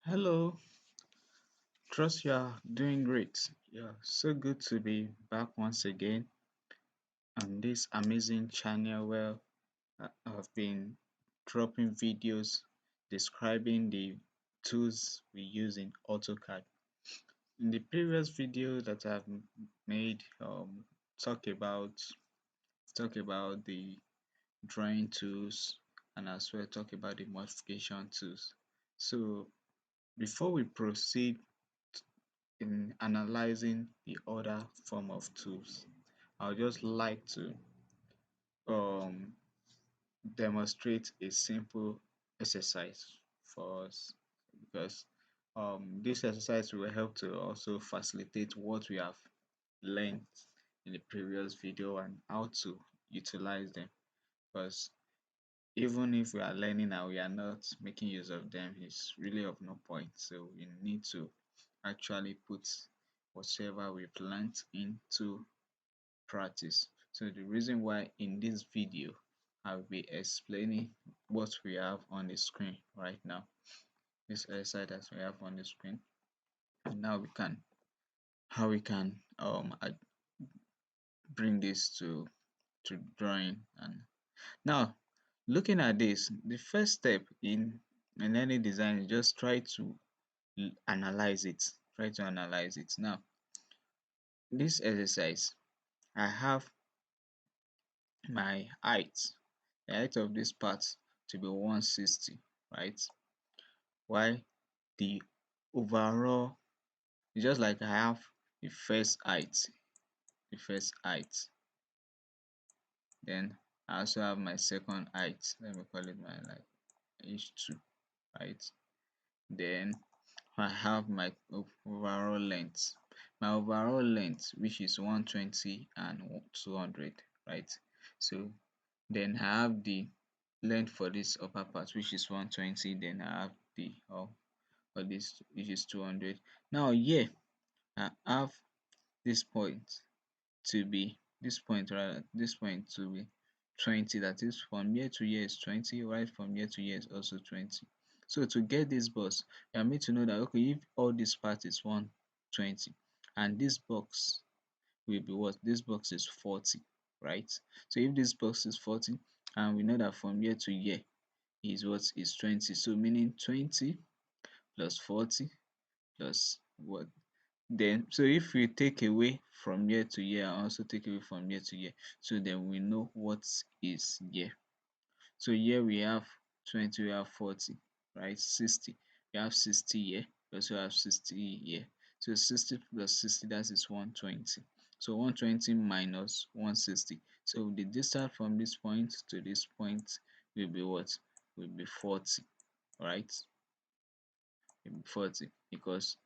Hello, trust you are doing great. Yeah, so good to be back once again on this amazing channel where I've been dropping videos describing the tools we use in AutoCAD. In the previous video that I've made, talk about talk about the drawing tools and as well talk about the modification tools. So before we proceed in analyzing the other form of tools, I would just like to um, demonstrate a simple exercise for us because this exercise will help to also facilitate what we have learned in the previous video and how to utilize them, because even if we are learning and we are not making use of them, it's really of no point. So we need to actually put whatever we've learned into practice. So the reason why in this video I'll be explaining what we have on the screen right now. This exercise that we have on the screen, and now we can how we can bring this to drawing. And now, looking at this, the first step in any design is just try to analyze it. Try to analyze it. Now, this exercise, I have my height, the height of this part to be 160, right? While the overall is just like I have the first height, the first height. Then I also have my second height. Let me call it my like H2, right? Then I have my overall length. My overall length, which is 120 and 200, right? So then I have the length for this upper part, which is 120. Then I have the for this, which is 200. Now here I have this point to be this point to be 20. That is, from here to here is 20, right? From here to here is also 20. So to get this box, you are made to know that okay, if all this part is 120 and this box will be what? This box is 40, right? So if this box is 40 and we know that from here to here is what is 20, so meaning 20 plus 40 plus what? Then so if we take away from here to here and also take away from here to here, so then we know what is here. So here we have 20, we have 40, right? 60, we have 60 here, we also have 60 here. So 60 plus 60, that is 120. So 120 minus 160. So the distance from this point to this point will be what? Will be 40, right? Will be 40 because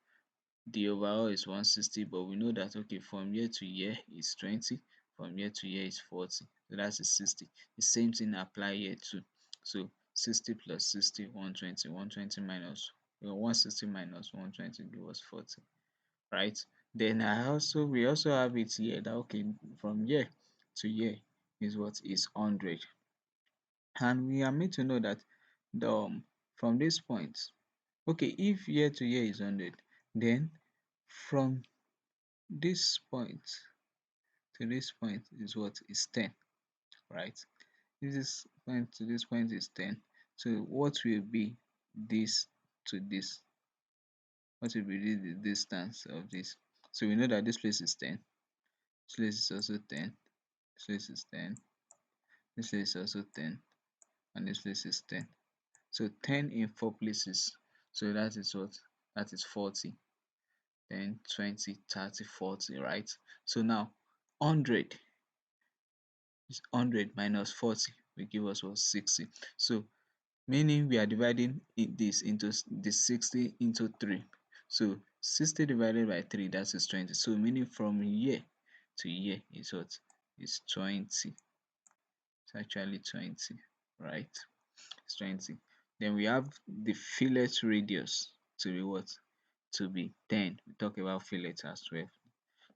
the overall is 160, but we know that okay, from here to here is 20, from here to here is 40, so that's a 60. The same thing apply here too. So 60 plus 60, 120, 120 minus 160 minus 120 give us 40, right? Then we also have it here that okay, from here to here is what is 100, and we are made to know that the from this point, okay, if here to here is 100, then from this point to this point is what is 10, right? If this point to this point is 10, so what will be this to this? What will be the distance of this? So we know that this place is 10, this place is also 10, this place is 10, this place is also 10, and this place is 10. So 10 in 4 places. So that is what? That is 40. Then 20, 30, 40, right? So now 100 is 100 minus 40 will give us what? 60. So meaning we are dividing this into the 60 into 3. So 60 divided by 3, that is 20. So meaning from here to here is what? Is 20. It's actually 20, right? It's 20. Then we have the fillet radius to be what? To be 10. We talk about fillet as well.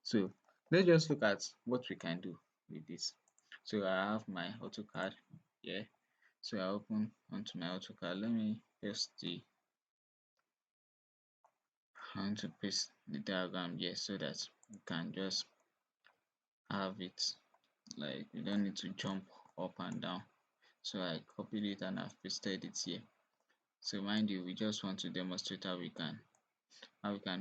So let's just look at what we can do with this. So I have my AutoCAD here. So I open onto my AutoCAD. Let me paste I want to paste the diagram here so that you can just have it, like you don't need to jump up and down. So I copied it and I've pasted it here. So mind you, we just want to demonstrate how we can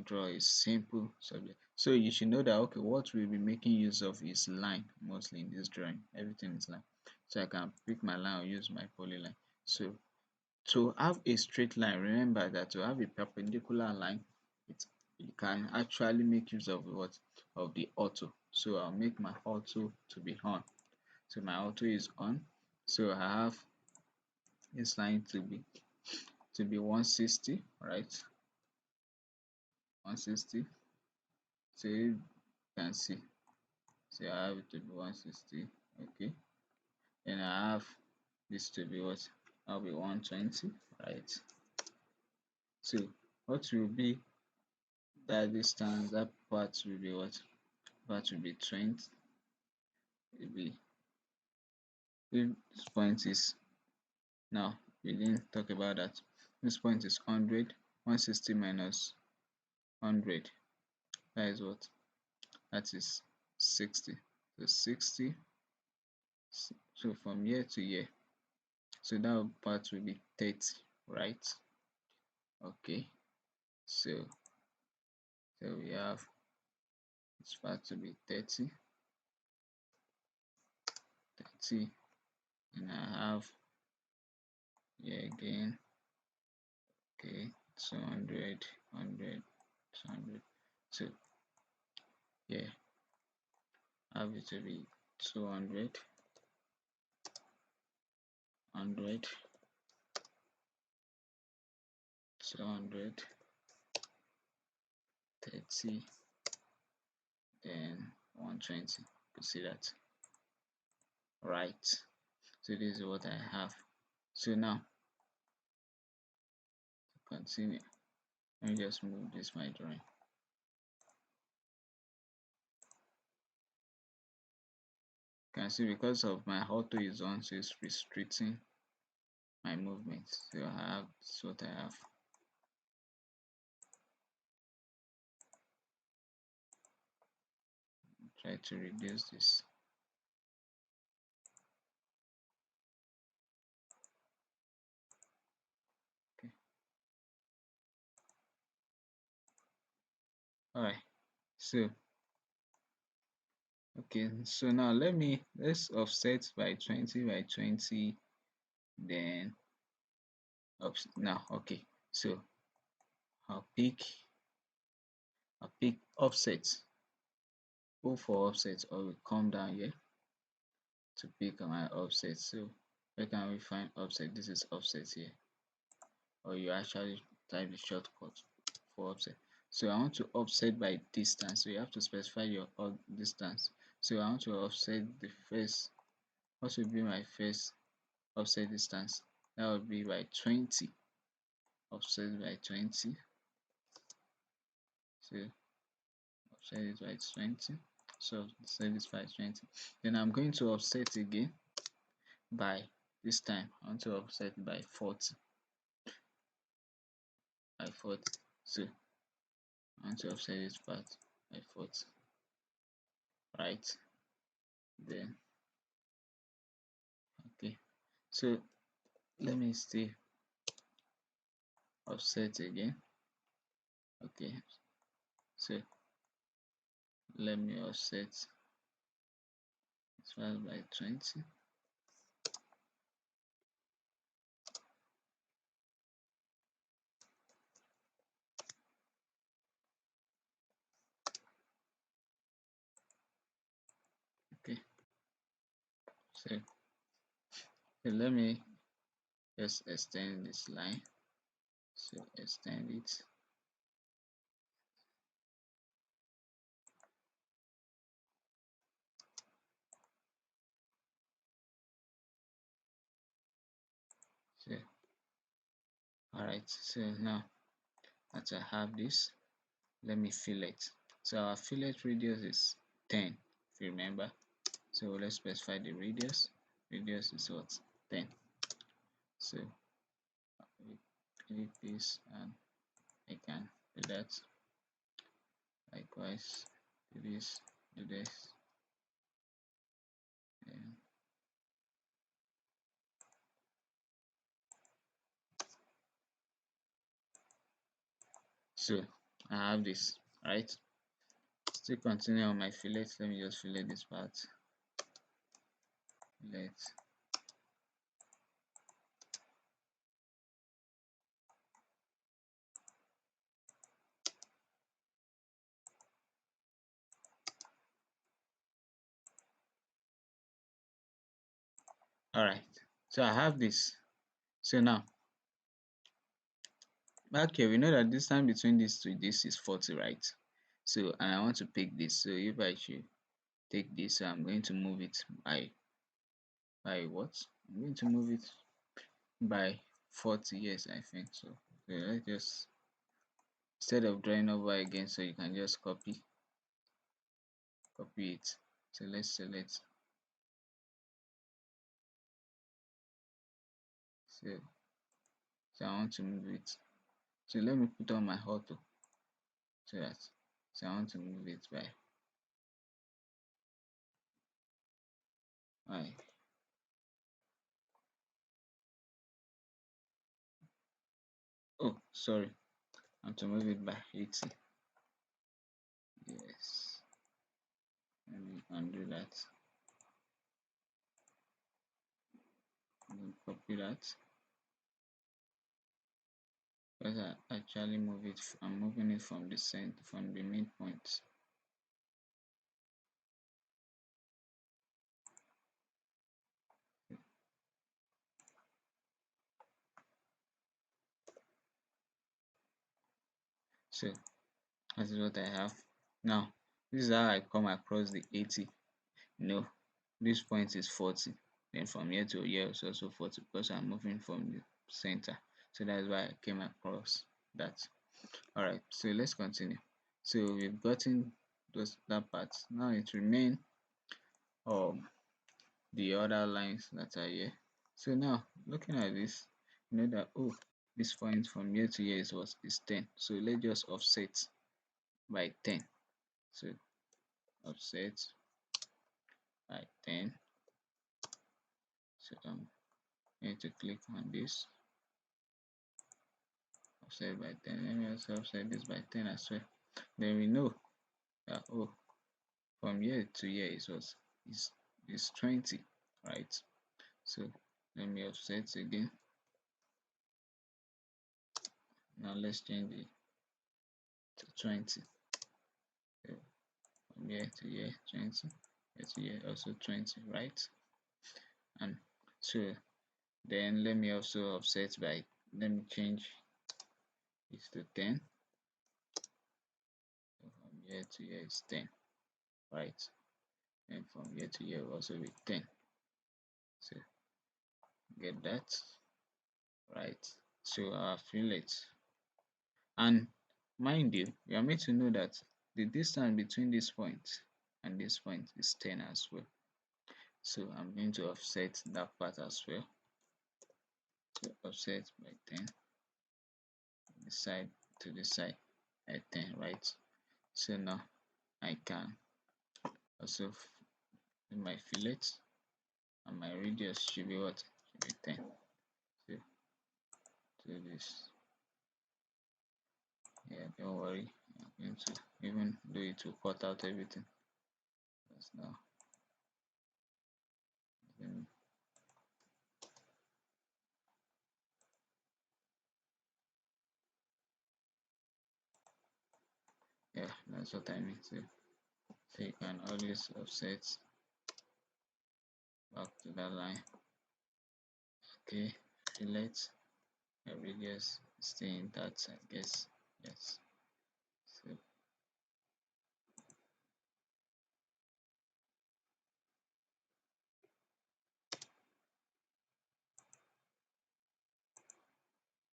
draw a simple subject. So you should know that, okay, what we'll be making use of is line mostly in this drawing. Everything is line. So I can pick my line or use my polyline. So to have a straight line, remember that to have a perpendicular line, you can actually make use of what, of the auto. So I'll make my auto to be on. So my auto is on. So I have this line to be 160, right? 160. So you can see. So I have it to be 160. Okay. Then I have this to be what? I'll be 120, right? So what will be that distance? That part will be what? Part will be 20. Will be, if this point is, now we didn't talk about that. This point is 100. 160 minus 100. That is what? That is 60. So 60. So from here to here. So that part will be 30, right? Okay. So we have this part to be 30, 30, and I have here again, okay, 200, 100, 200. So yeah, I have it to be 200, 100, 200, 30, then 120. You see that, right? So this is what I have. So now to continue, let me just move this my drawing. You can see because of my auto is on, so it's restricting my movement. So I have, this is what I have. Try to reduce this. Okay. All right. So okay. So now let's offset by 20 by 20. Then now okay. So I'll pick offset. Go for offset, or we come down here to pick my offset. So where can we find offset? This is offset here, or you actually type the shortcut for offset. So I want to offset by distance. So you have to specify your distance. So I want to offset the first. What will be my first offset distance? That would be by 20. Offset by 20. So offset it by 20. So offset this by 20. Then I'm going to offset again by, this time I want to offset by 40. By 40. So I want to offset this part by 40. Right. Then okay. So let me still offset again. Okay. So let me offset this one by 20. Okay. So let me just extend this line. So extend it. So alright, so now that I have this, let me fillet. So our fillet radius is 10, if you remember. So let's specify the radius. Radius is what? 10. So we click this and I can do that. Likewise, do this, do this. And so I have this, right? Still continue on my fillet. Let me just fillet this part. Fillet. Alright. So I have this. So now, okay, we know that distance between these two, this is 40, right? So, and I want to pick this. So if I should take this, so I'm going to move it by what? I'm going to move it by 40 years, I think. So let's just, instead of drawing over again, so you can just copy it. So let's select. So I want to move it. So let me put on my auto, so that, so I want to move it by, oh sorry, I want to move it by 80. Yes, and we can do that. Copy that, because I actually move it. I'm moving it from the center, from the midpoint. So that is what I have. Now this is how I come across the 80. No, this point is 40. Then from here to here is also 40, because I'm moving from the center. So that's why I came across that. Alright, so let's continue. So we've gotten that part. Now it remains um the other lines that are here. So now looking at this, you know that, oh, this point from here to here is 10. So let's just offset by 10. So offset by 10. So I'm going to click on this, offset by 10. Let me also offset this by 10 as well. Then we know that, oh, from here to here is 20, right? So let me offset again. Now let's change it to 20. So from here to here 20, here to here also 20, right? And so then let me also offset by, let me change this to 10. So from here to here is 10, right? And from here to here also with 10. So get that, right? So our fillet, and mind you, we are made to know that the distance between this point and this point is 10 as well. So I'm going to offset that part as well. So offset by 10, this side to this side at 10, right? So now I can also do my fillet, and my radius should be what? Should be 10. So do this. Yeah, don't worry. I'm going to even do it to cut out everything. That's now. Then, yeah, that's what I mean. So you can always offset back to that line. Okay, fillet, your radius stay intact, I guess. Yes. So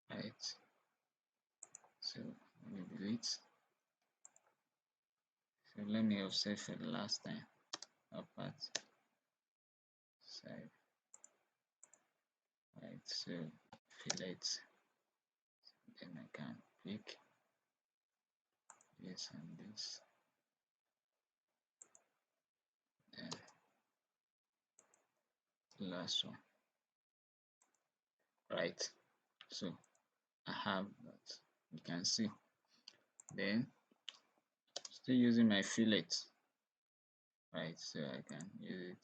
right. So let me delete. So let me offset for the last time. Up part side, right? So fillet, then I can pick this and this. Then the last one, right? So I have that. You can see. Then still using my fillet, right? So I can use it.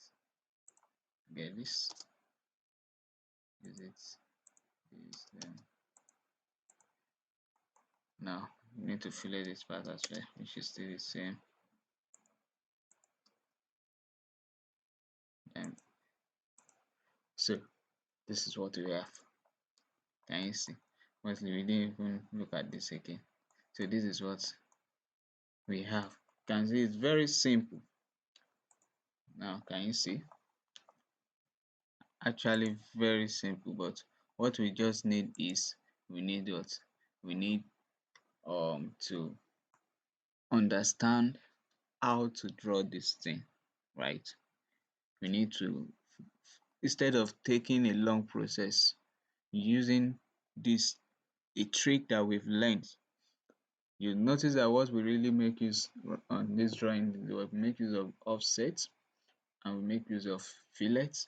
Get this. Use it. This. Then now you need to fillet this part as well, which is still the same. And so this is what we have. Can you see? Mostly we didn't even look at this again. So this is what we have. Can see it's very simple. Now can you see? Actually very simple, but what we just need is we need what? We need to understand how to draw this thing, right? We need to, instead of taking a long process, using this a trick that we've learned. You notice that what we really make use on this drawing, we make use of offset and we make use of fillets.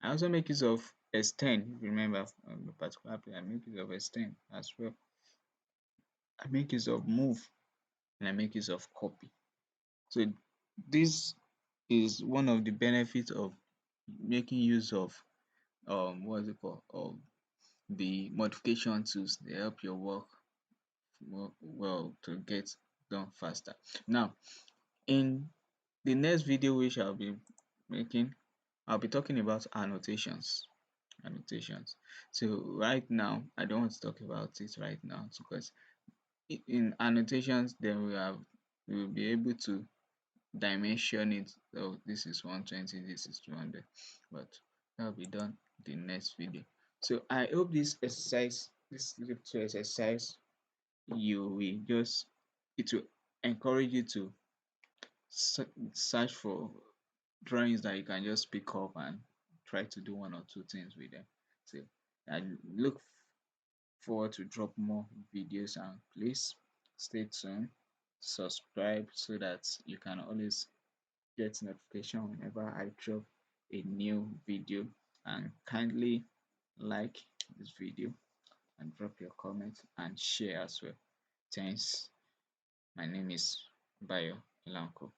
I also make use of extend. If you remember, the particular play, I make use of extend as well. I make use of move and I make use of copy. So this is one of the benefits of making use of what's it called, of the modification tools. They help your work well to get done faster. Now in the next video which I'll be making, I'll be talking about annotations. So right now I don't want to talk about it right now because in annotations then we will be able to dimension it. So this is 120, this is 200, but that'll be done the next video. So I hope this little exercise, you will just, it will encourage you to search for drawings that you can just pick up and try to do one or two things with them. So I look forward to drop more videos, and please stay tuned, subscribe so that you can always get notification whenever I drop a new video, and kindly like this video and drop your comments and share as well. Thanks. My name is Bayo Elanko.